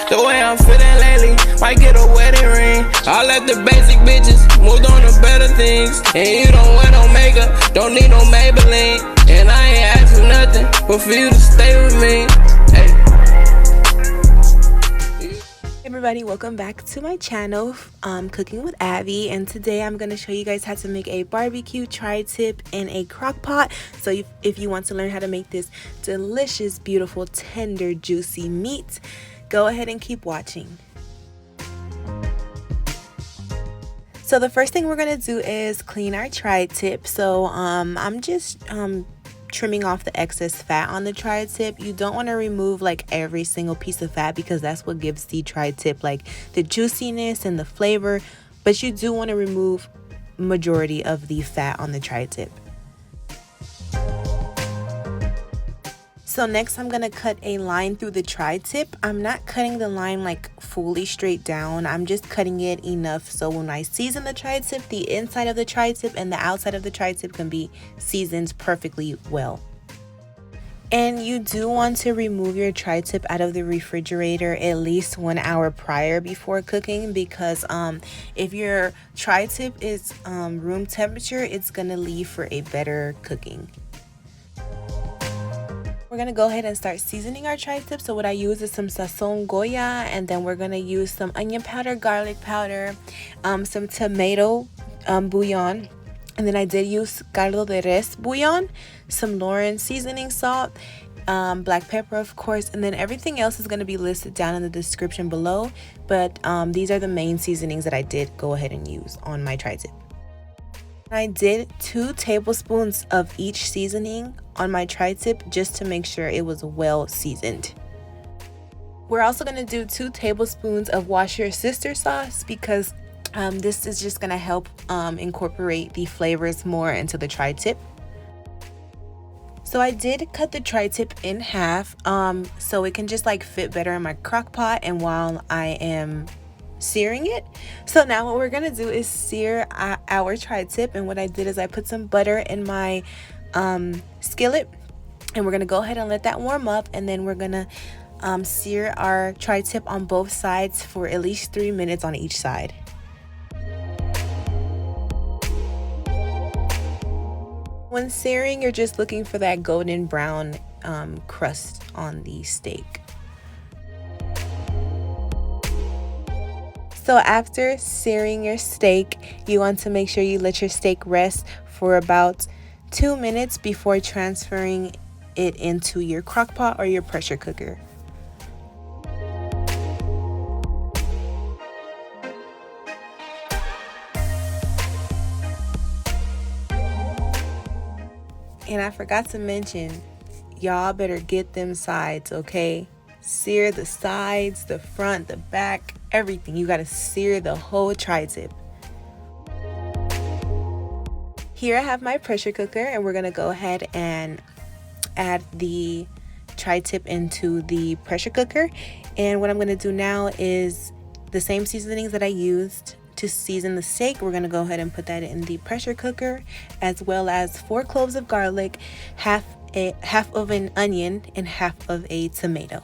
The way I'm feeling lately, might get a wedding ring. I let the basic bitches moved on to better things. And you don't wear no makeup, don't need no Maybelline. And I ain't asking nothing but for you to stay with me. Hey. Everybody, welcome back to my channel, Cooking with Abby, and today I'm going to show you guys how to make a barbecue tri-tip in a crock pot. So if you want to learn how to make this delicious, beautiful, tender, juicy meat, go ahead and keep watching. So the first thing we're going to do is clean our tri-tip. So I'm just trimming off the excess fat on the tri-tip. You don't want to remove like every single piece of fat because that's what gives the tri-tip like the juiciness and the flavor, but you do want to remove majority of the fat on the tri-tip. So next I'm gonna cut a line through the tri-tip. I'm not cutting the line like fully straight down. I'm just cutting it enough so when I season the tri-tip, the inside of the tri-tip and the outside of the tri-tip can be seasoned perfectly well. And you do want to remove your tri-tip out of the refrigerator at least 1 hour prior before cooking, because if your tri-tip is room temperature, it's gonna leave for a better cooking. We're going to go ahead and start seasoning our tri-tip. So what I use is some Sazon Goya, and then we're going to use some onion powder, garlic powder, some tomato bouillon, and then I did use caldo de res bouillon, some Lauren seasoning salt, black pepper of course, and then everything else is going to be listed down in the description below, but these are the main seasonings that I did go ahead and use on my tri-tip. I did 2 tablespoons of each seasoning on my tri-tip just to make sure it was well seasoned. We're also going to do 2 tablespoons of wash your sister sauce because this is just going to help incorporate the flavors more into the tri-tip. So I did cut the tri-tip in half so it can just like fit better in my crock pot and while I am searing it. So now what we're gonna do is sear our tri-tip, and what I did is I put some butter in my skillet, and we're gonna go ahead and let that warm up, and then we're gonna sear our tri-tip on both sides for at least 3 minutes on each side. When searing, you're just looking for that golden brown crust on the steak. So after searing your steak, you want to make sure you let your steak rest for about 2 minutes before transferring it into your crock pot or your pressure cooker. And I forgot to mention, y'all better get them sides, okay? Sear the sides, the front, the back, everything. You gotta sear the whole tri-tip. Here I have my pressure cooker, and we're gonna go ahead and add the tri-tip into the pressure cooker. And what I'm gonna do now is the same seasonings that I used to season the steak. We're gonna go ahead and put that in the pressure cooker, as well as 4 cloves of garlic, half of an onion, and half of a tomato.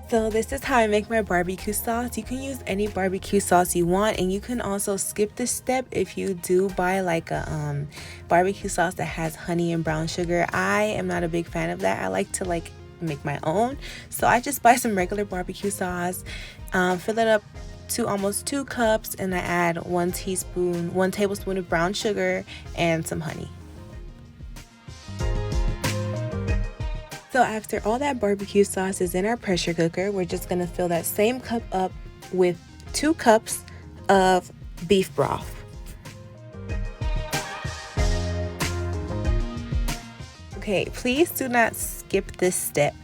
So this is how I make my barbecue sauce. You can use any barbecue sauce you want, and you can also skip this step if you do buy like a barbecue sauce that has honey and brown sugar. I am not a big fan of that. I like to like make my own. So I just buy some regular barbecue sauce, fill it up to almost 2 cups, and I add 1 tablespoon of brown sugar and some honey. So after all that barbecue sauce is in our pressure cooker, we're just going to fill that same cup up with 2 cups of beef broth. Okay, please do not skip this step.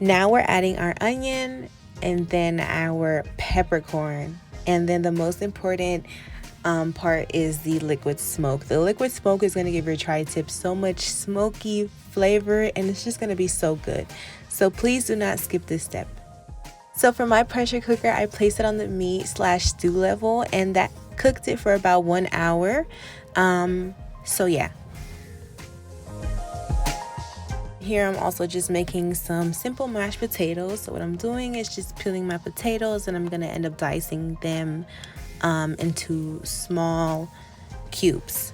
Now we're adding our onion and then our peppercorn, and then the most important part is the liquid smoke. The liquid smoke is going to give your tri-tip so much smoky flavor, and it's just going to be so good. So please do not skip this step. So for my pressure cooker, I placed it on the meat/stew level, and that cooked it for about 1 hour. So yeah. here I'm also just making some simple mashed potatoes. So what I'm doing is just peeling my potatoes, and I'm gonna end up dicing them into small cubes.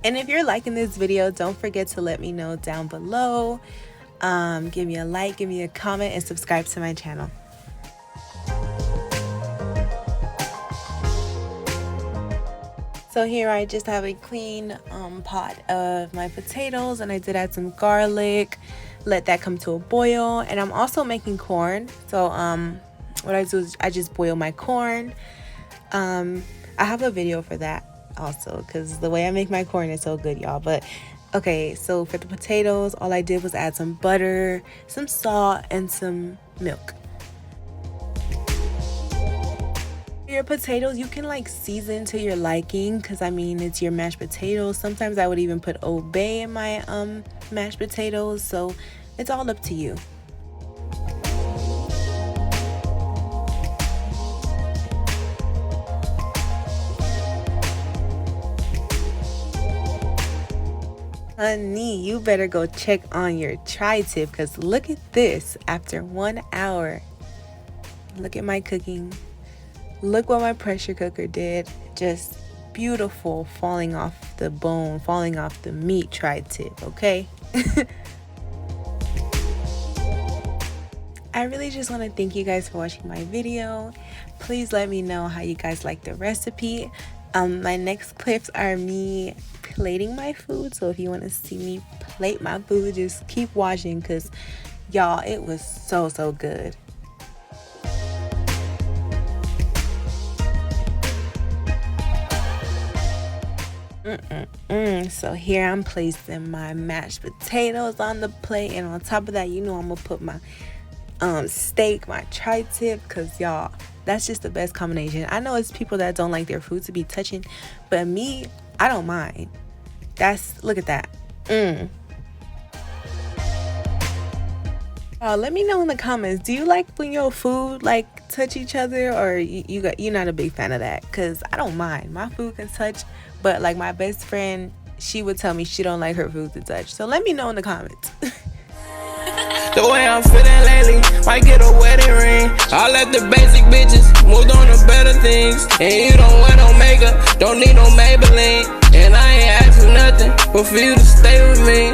And if you're liking this video, don't forget to let me know down below. Give me a like, give me a comment, and subscribe to my channel. So here I just have a clean pot of my potatoes, and I did add some garlic, let that come to a boil. And I'm also making corn. So what I do is I just boil my corn. I have a video for that also, because the way I make my corn is so good, y'all. But okay, so for the potatoes, all I did was add some butter, some salt, and some milk. Your potatoes, you can like season to your liking, because I mean, it's your mashed potatoes. Sometimes I would even put Old Bay in my mashed potatoes, so it's all up to you. Honey, you better go check on your tri-tip, because look at this after 1 hour. Look at my cooking. Look what my pressure cooker did. Just beautiful, falling off the bone, falling off the meat tri-tip, okay? I really just want to thank you guys for watching my video. Please let me know how you guys like the recipe. My next clips are me plating my food, so if you want to see me plate my food, just keep watching, because y'all, it was so good. So here I'm placing my mashed potatoes on the plate, and on top of that, you know, I'm gonna put my steak, my tri-tip, because y'all, that's just the best combination. I know it's people that don't like their food to be touching, but me, I don't mind. Look at that. Let me know in the comments, do you like when your food like touch each other, or you're not a big fan of that? Because I don't mind, my food can touch, but like my best friend, she would tell me she don't like her food to touch. So let me know in the comments. The way I'm feeling lately, might get a wedding ring. I let the basic bitches moved on to better things. And you don't wear no makeup, don't need no Maybelline. And I ain't asking nothing but for you to stay with me.